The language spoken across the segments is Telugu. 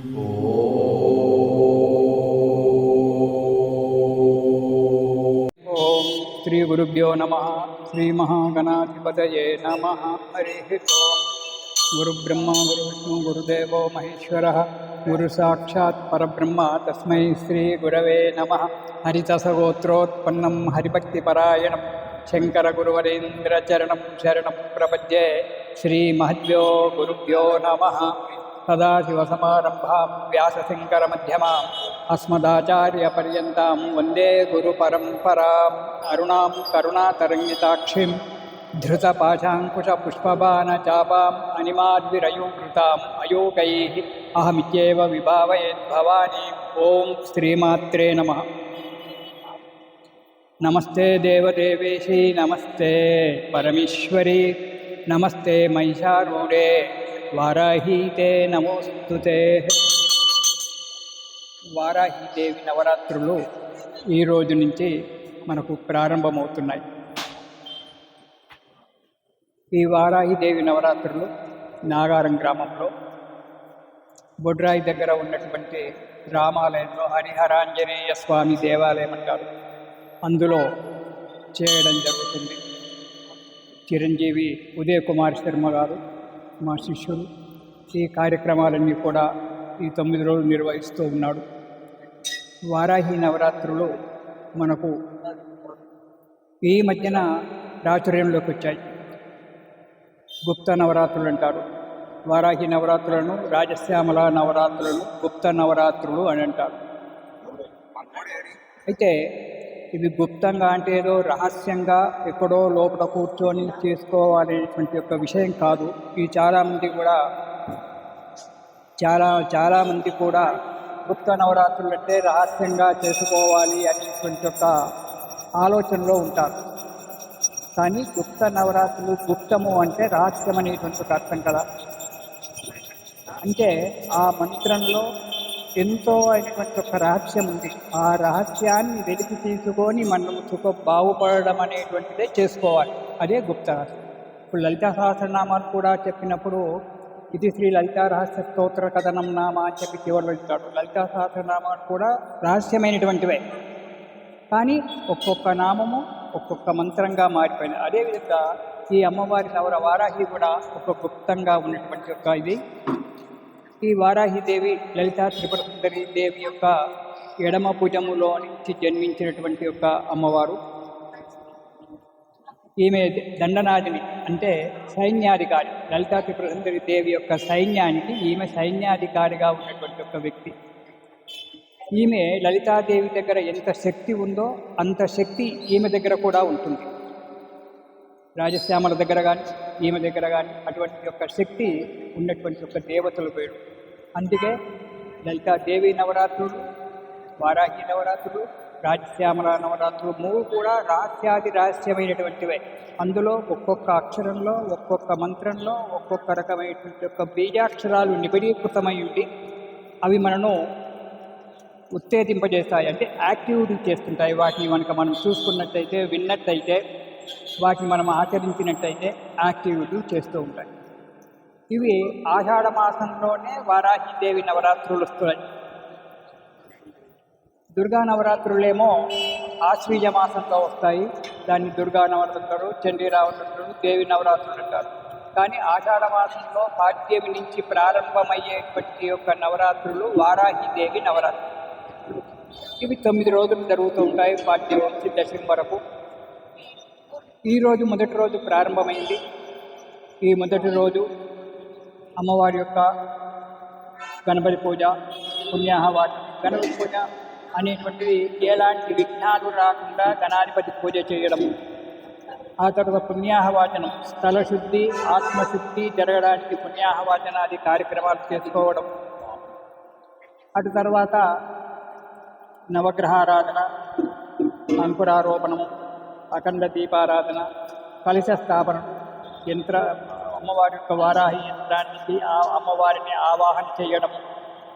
శ్రీ గురుభ్యో నమః. శ్రీ మహాగణాధిపతయే నమః. హరి ఓం. గురుబ్రహ్మ గురువిష్ణు గురుదేవో మహేశ్వరః. గురు సాక్షాత్ పరబ్రహ్మ తస్మై శ్రీ గురవే నమః. హరితసగోత్రోత్పన్నం హరిభక్తిపరాయణం శంకర గురువరేంద్రచరణం శరణం ప్రపద్యే. శ్రీ మహద్భ్యో గురుభ్యో నమః. సదాశివసమారంభాం వ్యాసశంకరమధ్యమాం అస్మదాచార్యపర్యంతాం వందే గురుపరంపరాం. అరుణాం కరుణాతరంగితాక్షిం ధృతపాశాంకుశపుష్పబాణచాపాం అనిమాద్విరయూకృతాం అయోకైః అహమిత్యేవ విభావయేద్భవానీం. ఓం శ్రీమాత్రే నమః. నమస్తే దేవదేవేశీ నమస్తే పరమేశ్వరీ నమస్తే మహిషారూఢే వారాహీతే నమోస్తుతే. వారాహీదేవి నవరాత్రులు ఈ రోజు నుంచి మనకు ప్రారంభమవుతున్నాయి. ఈ వారాహీదేవి నవరాత్రులు నాగారం గ్రామంలో బొడ్రాయి దగ్గర ఉన్నటువంటి రామాలయంలో హరిహరాంజనేయ స్వామి దేవాలయం అంటారు, అందులో చేయడం జరుగుతుంది. చిరంజీవి ఉదయ్ కుమార్ శర్మ గారు మా శిష్యులు ఈ కార్యక్రమాలన్నీ కూడా ఈ 9 రోజులు నిర్వహిస్తూ ఉన్నాడు. వారాహి నవరాత్రులు మనకు ఈ మధ్యన ప్రాచుర్యంలోకి వచ్చాయి. గుప్త నవరాత్రులు అంటారు. వారాహి నవరాత్రులను రాజశ్యామల నవరాత్రులను గుప్త నవరాత్రులు అని అంటారు. అయితే ఇవి గుప్తంగా అంటే ఏదో రహస్యంగా ఎక్కడో లోపల కూర్చొని చేసుకోవాలనేటువంటి ఒక విషయం కాదు. ఈ చాలామంది కూడా గుప్త నవరాత్రులు అంటే రహస్యంగా చేసుకోవాలి అనేటువంటి ఒక ఆలోచనలో ఉంటారు. కానీ గుప్త నవరాత్రులు, గుప్తము అంటే రహస్యం అనేటువంటి ఒక అర్థం కదా. అంటే ఆ మంత్రంలో ఎంతో అయినటువంటి ఒక రహస్యం ఉంది. ఆ రహస్యాన్ని వెలికి తీసుకొని మనం బాగుపడడం అనేటువంటిదే చేసుకోవాలి. అదే గుప్త రహస్యం. ఇప్పుడు లలితా సహస్రనామాలు కూడా చెప్పినప్పుడు ఇది శ్రీ లలితా రహస్య స్తోత్ర కథనం నామ అని చెప్పి చివరి వెళ్తాడు. లలితా సహస్రనామాలు కూడా రహస్యమైనటువంటివే, కానీ ఒక్కొక్క నామము ఒక్కొక్క మంత్రంగా మారిపోయింది. అదేవిధంగా ఈ అమ్మవారి వారాహి కూడా ఒక గుప్తంగా ఉన్నటువంటి యొక్క ఇది. ఈ వారాహిదేవి లలితా త్రిపుర సుందరి దేవి యొక్క ఎడమ భుజములో నుంచి జన్మించినటువంటి యొక్క అమ్మవారు. ఈమె దండనాదిని అంటే సైన్యాధికారి. లలితా త్రిపుర సుందరి దేవి యొక్క సైన్యానికి ఈమె సైన్యాధికారిగా ఉన్నటువంటి ఒక వ్యక్తి. ఈమె లలితాదేవి దగ్గర ఎంత శక్తి ఉందో అంత శక్తి ఈమె దగ్గర కూడా ఉంటుంది. రాజశ్యామల దగ్గర కానీ ఈమె దగ్గర కానీ అటువంటి యొక్క శక్తి ఉన్నటువంటి ఒక దేవతలు పేరు. అందుకే లలితాదేవి నవరాత్రులు, వారాహి నవరాత్రులు, రాజశ్యామల నవరాత్రులు 3 కూడా రహస్యమైనటువంటివే. అందులో ఒక్కొక్క అక్షరంలో, ఒక్కొక్క మంత్రంలో ఒక్కొక్క రకమైనటువంటి యొక్క బీజాక్షరాలు నిబిడీకృతమై ఉండి అవి మనను ఉత్తేజింపజేస్తాయి, అంటే యాక్టివిటీ చేస్తుంటాయి. వాటిని కనుక మనం చూసుకున్నట్టయితే, విన్నట్టయితే, వాటిని మనం ఆచరించినట్టయితే యాక్టివిటీ చేస్తూ ఉంటాయి. ఇవి ఆషాఢ మాసంలోనే వారాహిదేవి నవరాత్రులు వస్తున్నాయి. దుర్గా నవరాత్రులేమో ఆశ్వీజ మాసంలో వస్తాయి. దాన్ని దుర్గా నవరాత్రులు, చండీ నవరాత్రులు, దేవి నవరాత్రులు అంటారు. కానీ ఆషాఢ మాసంలో పాడ్యమి నుంచి ప్రారంభమయ్యేటువంటి యొక్క నవరాత్రులు వారాహిదేవి నవరాత్రులు. ఇవి 9 రోజులు జరుగుతూ ఉంటాయి, పాడ్యమి నుంచి దశమి వరకు. ఈరోజు మొదటి రోజు ప్రారంభమైంది. ఈ మొదటి రోజు అమ్మవారి యొక్క గణపతి పూజ, పుణ్యాహవాచనం. గణపతి పూజ అనేటువంటిది ఎలాంటి విఘ్నాలు రాకుండా గణాధిపతి పూజ చేయడం. ఆ తర్వాత పుణ్యాహవాచనం, స్థలశుద్ధి, ఆత్మశుద్ధి జరగడానికి పుణ్యాహవాచనాది కార్యక్రమాలు చేసుకోవడం. అటు తర్వాత నవగ్రహారాధన, అంకురారోపణము, అఖండ దీపారాధన, కలశ స్థాపన, అమ్మవారి యొక్క వారాహి యంత్రానికి ఆ అమ్మవారిని ఆవాహన చేయడం,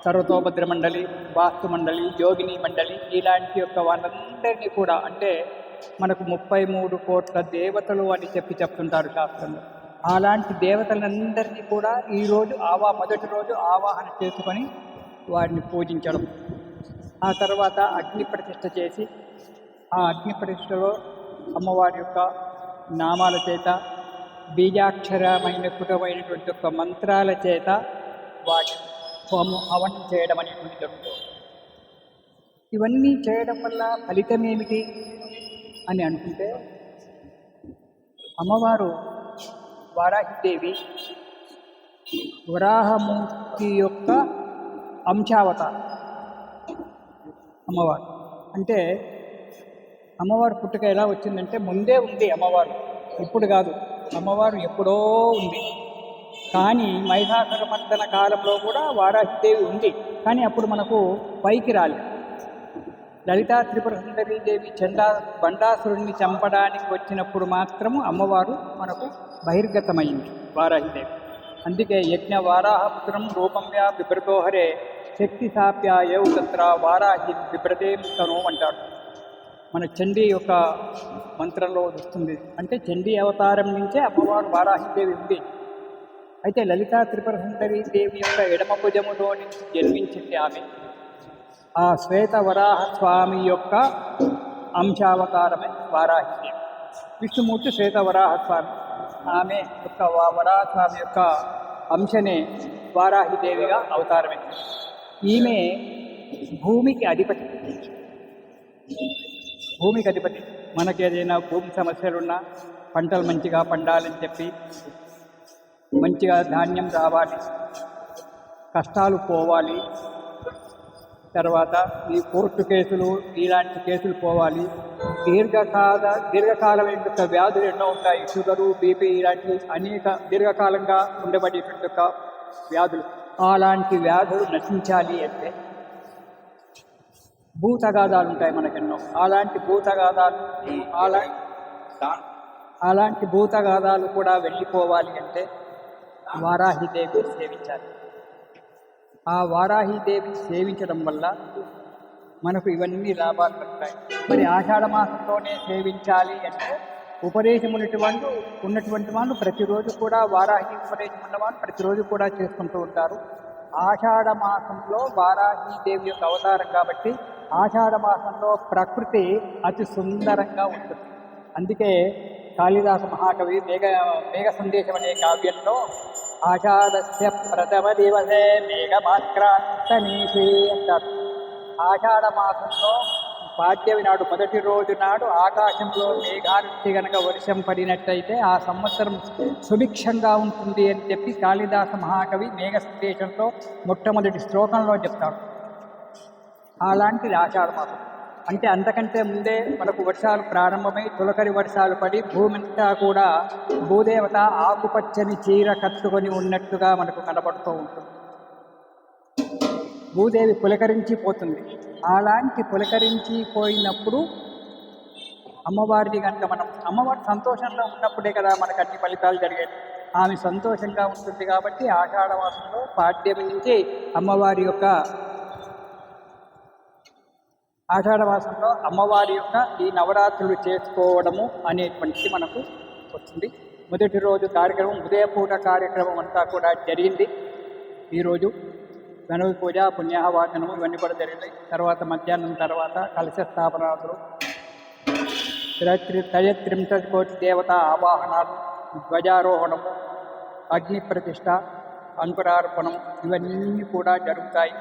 సర్వతోభద్ర మండలి, వాస్తు మండలి, యోగిని మండలి, ఇలాంటి యొక్క వాళ్ళందరినీ కూడా, అంటే మనకు 33 కోట్ల దేవతలు అని చెప్తుంటారు శాస్త్రంలో. అలాంటి దేవతలందరినీ కూడా ఈరోజు మొదటి రోజు ఆవాహన చేసుకొని వారిని పూజించడం. ఆ తర్వాత అగ్ని ప్రతిష్ఠ చేసి ఆ అగ్ని ప్రతిష్ఠలో అమ్మవారి యొక్క నామాల చేత బీజాక్షరమైన కృతమైనటువంటి యొక్క మంత్రాల చేత వాటి హోమం హవనం చేయడం అనేటువంటి జరుగుతుంది. ఇవన్నీ చేయడం వల్ల ఫలితం ఏమిటి అని అనుకుంటే, అమ్మవారు వారాహిదేవి వరాహమూర్తి యొక్క అంశావతారం. అమ్మవారు అంటే అమ్మవారు పుట్టుక ఎలా వచ్చిందంటే ముందే ఉంది అమ్మవారు, ఇప్పుడు కాదు. అమ్మవారు ఎప్పుడో ఉంది, కానీ మహిషాసురమర్దన కాలంలో కూడా వారాహిదేవి ఉంది, కానీ అప్పుడు మనకు పైకి రాలేదు. లలితా త్రిపుర సుందరీదేవి బండాసురుణ్ణి చంపడానికి వచ్చినప్పుడు మాత్రము అమ్మవారు మనకు బహిర్గతమైంది వారాహిదేవి. అందుకే యజ్ఞ వారాహపుత్రం రూపంగా బిభ్రతోహరే శక్తి సాప్యాయౌ తత్ర వారాహి బిభ్రతేం తను అంటాడు. మన చండీ యొక్క మంత్రంలో వస్తుంది. అంటే చండీ అవతారం నుంచే అమ్మవారు వారాహిదేవి ఉంది. అయితే లలితా త్రిపుర సుందరీదేవి యొక్క ఎడమ భుజములో నుంచి జన్మించింది ఆమె. ఆ శ్వేత వరాహ స్వామి యొక్క అంశావతారమే వారాహిదేవి. విష్ణుమూర్తి శ్వేత వరాహ స్వామి, ఆమె యొక్క వరాహస్వామి యొక్క అంశనే వారాహిదేవిగా అవతారమైంది. ఈమె భూమికి అధిపతి. మనకి ఏదైనా భూమి సమస్యలున్నా పంటలు మంచిగా పండాలని చెప్పి, మంచిగా ధాన్యం రావాలి, కష్టాలు పోవాలి, తర్వాత ఈ కోర్టు కేసులు ఇలాంటి కేసులు పోవాలి, దీర్ఘకాలమైన యొక్క వ్యాధులు ఎన్నో ఉంటాయి, షుగరు, బీపీ ఇలాంటి అనేక దీర్ఘకాలంగా ఉండబడేటువంటి యొక్క వ్యాధులు, అలాంటి వ్యాధులు నశించాలి అంటే భూతగాదాలు ఉంటాయి మనకెన్నో. అలాంటి భూతగాదాలు కూడా వెళ్ళిపోవాలి అంటే వారాహిదేవి సేవించాలి. ఆ వారాహిదేవి సేవించడం వల్ల మనకు ఇవన్నీ లాభాలు కలుగుతాయి. మరి ఆషాఢ మాసంలోనే సేవించాలి అంటే ఉపదేశం ఉన్నటువంటి వాళ్ళు ప్రతిరోజు కూడా వారాహి ఉపదేశం ఉన్నవాళ్ళు ప్రతిరోజు కూడా చేసుకుంటూ ఉంటారు. ఆషాఢ మాసంలో వారాహిదేవి యొక్క అవతారం కాబట్టి ఆషాఢ మాసంలో ప్రకృతి అతి సుందరంగా ఉంటుంది. అందుకే కాళిదాస మహాకవి మేఘ సందేశం అనే కావ్యంలో ఆషాఢస్య ప్రథమ దివసే మేఘమాక్రాంతనీషి అంటారు. ఆషాఢ మాసంలో పాడ్యమి నాడు మొదటి రోజు నాడు ఆకాశంలో మేఘానికి గనక వర్షం పడినట్టయితే ఆ సంవత్సరం సుభిక్షంగా ఉంటుంది అని చెప్పి కాళిదాస మహాకవి మేఘ సందేశంలో మొట్టమొదటి శ్లోకంలో చెప్తాడు. అలాంటిది ఆషాఢ మాసం. అంటే అంతకంటే ముందే మనకు వర్షాలు ప్రారంభమై తొలకరి వర్షాలు పడి భూమి అంతా కూడా భూదేవత ఆకుపచ్చని చీర కట్టుకొని ఉన్నట్టుగా మనకు కనబడుతూ ఉంటుంది. భూదేవి పులకరించిపోతుంది. అలాంటి పులకరించిపోయినప్పుడు అమ్మవారిని కనుక అమ్మవారి సంతోషంలో ఉన్నప్పుడే కదా మనకు అన్ని ఫలితాలు జరిగాయి. ఆమె సంతోషంగా ఉంటుంది కాబట్టి ఆషాఢ మాసంలో పాడ్యమి నుంచి ఆషాఢ మాసంలో అమ్మవారి యొక్క ఈ నవరాత్రులు చేసుకోవడము అనేటువంటిది మనకు వస్తుంది. మొదటి రోజు కార్యక్రమం ఉదయపూట కార్యక్రమం అంతా కూడా జరిగింది. ఈరోజు గణపతి పూజ, పుణ్యాహవాచనము ఇవన్నీ కూడా జరిగినాయి. తర్వాత మధ్యాహ్నం తర్వాత కలశ స్థాపనాలు, త్రయత్రింశతి దేవత ఆవాహనాలు, ధ్వజారోహణము, అగ్ని ప్రతిష్ట, అంకురార్పణం ఇవన్నీ కూడా జరుగుతాయి.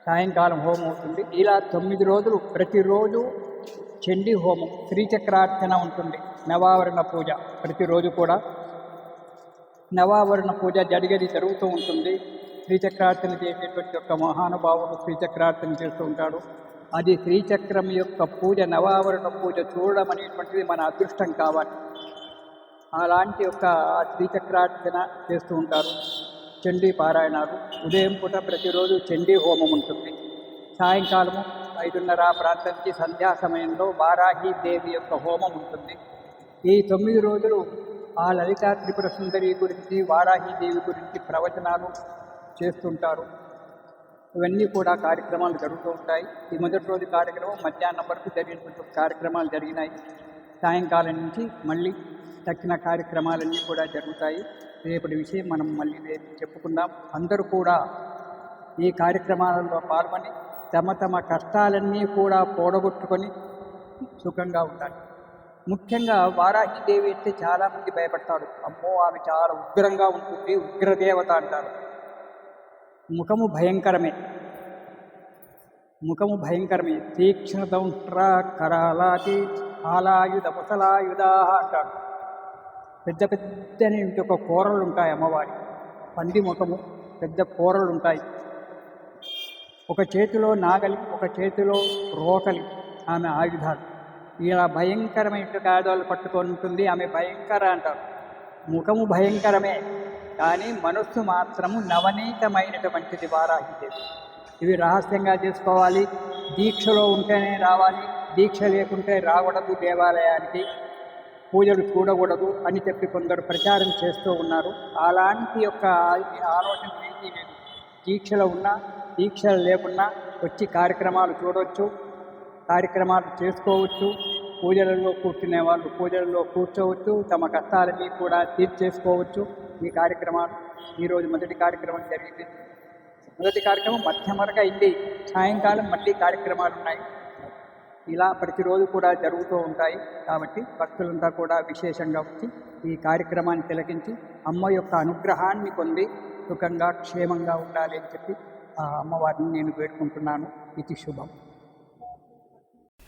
సాయంకాలం హోమం అవుతుంది. ఇలా 9 రోజులు ప్రతిరోజు చండీ హోమం, శ్రీచక్రార్చన ఉంటుంది, నవావరణ పూజ ప్రతిరోజు కూడా నవావరణ పూజ జరుగుతూ ఉంటుంది. శ్రీచక్రార్చన చేసేటువంటి యొక్క మహానుభావుడు శ్రీచక్రార్చన చేస్తూ ఉంటాడు. అది శ్రీచక్రం యొక్క పూజ, నవావరణ పూజ చూడడం అనేటువంటిది మన అదృష్టం కావాలి. అలాంటి యొక్క శ్రీచక్రార్చన చేస్తూ ఉంటారు. చండీ పారాయణాలు ఉదయం పూట ప్రతిరోజు చండీ హోమం ఉంటుంది. సాయంకాలము 5:30 ప్రాంతానికి సంధ్యా సమయంలో వారాహిదేవి యొక్క హోమం ఉంటుంది. ఈ 9 రోజులు ఆ లలితా త్రిపుర సుందరి గురించి, వారాహిదేవి గురించి ప్రవచనాలు చేస్తుంటారు. ఇవన్నీ కూడా కార్యక్రమాలు జరుగుతూ ఉంటాయి. ఈ మొదటి రోజు కార్యక్రమం మధ్యాహ్నం వరకు జరిగినటువంటి కార్యక్రమాలు జరిగినాయి. సాయంకాలం నుంచి మళ్ళీ తక్కిన కార్యక్రమాలన్నీ కూడా జరుగుతాయి. రేపటి విషయం మనం మళ్ళీ రేపు చెప్పుకుందాం. అందరూ కూడా ఈ కార్యక్రమాలలో పాల్గొని తమ తమ కష్టాలన్నీ కూడా పోడగొట్టుకొని సుఖంగా ఉండాలి. ముఖ్యంగా వారాహిదేవి అంటే చాలామంది భయపడతాడు. అమ్మో ఆమె చాలా ఉగ్రంగా ఉంటుంది, ఉగ్రదేవత అంటారు. ముఖము భయంకరమే, ముఖము భయంకరమే. తీక్ష్ణదౌంట్ర కరాలాటి ఆలాయుధ ముసలాయుధ అంటాడు. పెద్ద పెద్దని ఒక కూరలు ఉంటాయి అమ్మవారి. పంది ముఖము, పెద్ద కూరలు ఉంటాయి. ఒక చేతిలో నాగలి, ఒక చేతిలో రోకలి ఆమె ఆయుధాలు. ఇలా భయంకరమైన ఆయుధాలు పట్టుకొని ఉంటుంది. ఆమె భయంకర అంటారు. ముఖము భయంకరమే, కానీ మనస్సు మాత్రము నవనీతమైనటువంటిది వారాహిదేవి. ఇవి రహస్యంగా చేసుకోవాలి. దీక్షలో ఉంటేనే రావాలి, దీక్ష లేకుంటే రాకూడదు, దేవాలయానికి పూజలు చూడకూడదు అని చెప్పి కొందరు ప్రచారం చేస్తూ ఉన్నారు. అలాంటి యొక్క ఆలోచన ఏమీ లేదు. దీక్షలో ఉన్నా దీక్షలు లేకున్నా వచ్చి కార్యక్రమాలు చూడవచ్చు, కార్యక్రమాలు చేసుకోవచ్చు. పూజలలో కూర్చునే వాళ్ళు పూజలలో కూర్చోవచ్చు, తమ కష్టాలన్నీ కూడా తీర్చేసుకోవచ్చు. ఈ కార్యక్రమాలు ఈరోజు మొదటి కార్యక్రమం జరిగింది. మొదటి కార్యక్రమం మధ్యమరగా అయింది. సాయంకాలం మళ్ళీ కార్యక్రమాలు ఉన్నాయి. ఇలా ప్రతిరోజు కూడా జరుగుతూ ఉంటాయి. కాబట్టి భక్తులంతా కూడా విశేషంగా వచ్చి ఈ కార్యక్రమాన్ని తిలకించి అమ్మ యొక్క అనుగ్రహాన్ని పొంది సుఖంగా క్షేమంగా ఉండాలి అని చెప్పి ఆ అమ్మవారిని నేను వేడుకుంటున్నాను. ఇది శుభం.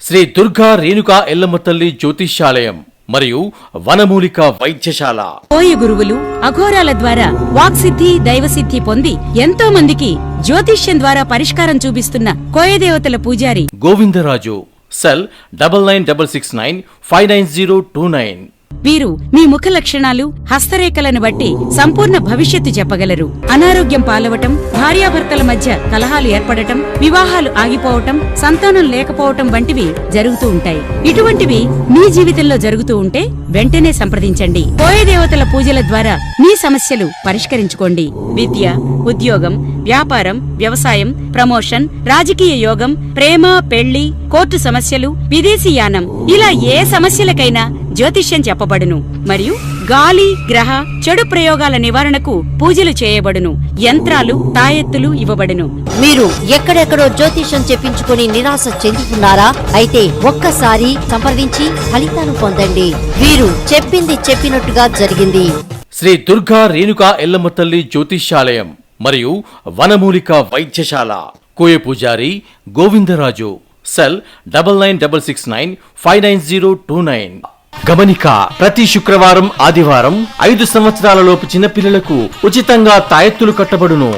శ్రీ దుర్గా రేణుకా ఎల్లమ్మ తల్లి జ్యోతిష్యాలయం మరియు వనమూలిక వైద్యశాల. పోయ గురువులు అఘోరాల ద్వారా వాక్సిద్ధి దైవసిద్ధి పొంది ఎంతో మందికి జ్యోతిష్యం ద్వారా పరిష్కారం చూపిస్తున్న కోయదేవతల పూజారి గోవిందరాజు. సెల్ 9966959029. వీరు మీ ముఖ లక్షణాలు, హస్తరేఖలను బట్టి సంపూర్ణ భవిష్యత్తు చెప్పగలరు. అనారోగ్యం పాలవటం, భార్యాభర్తల మధ్య కలహాలు ఏర్పడటం, వివాహాలు ఆగిపోవటం, సంతానం లేకపోవటం వంటివి జరుగుతూ ఉంటాయి. ఇటువంటివి మీ జీవితంలో జరుగుతూ ఉంటే వెంటనే సంప్రదించండి. కోయదేవతల పూజల ద్వారా మీ సమస్యలు పరిష్కరించుకోండి. విద్య, ఉద్యోగం, వ్యాపారం, వ్యవసాయం, ప్రమోషన్, రాజకీయ యోగం, ప్రేమ, పెళ్లి, కోర్టు సమస్యలు, విదేశీయానం, ఇలా ఏ సమస్యలకైనా జ్యోతిష్యం చెప్పబడును. మరియు గాలి, గ్రహ, చెడు ప్రయోగాల నివారణకు పూజలు చేయబడును. యంత్రాలు, తాయెత్తులు ఇవ్వబడును. మీరు ఎక్కడెక్కడో జ్యోతిష్యం చెప్పించుకుని నిరాశ చెందుతున్నారా? అయితే ఒక్కసారి సంప్రదించి ఫలితాలు పొందండి. వీరు చెప్పింది చెప్పినట్టుగా జరిగింది. శ్రీ దుర్గా రేణుకా ఎల్లమ్మ తల్లి జ్యోతిష్యాలయం మరియు వనమూలిక వైద్యశాల. కోయ పూజారి గోవిందరాజు. సెల్ 9966959029. గమనిక: ప్రతి శుక్రవారం, ఆదివారం 5 సంవత్సరాలలోపు చిన్నపిల్లలకు ఉచితంగా తాయెత్తులు కట్టబడును.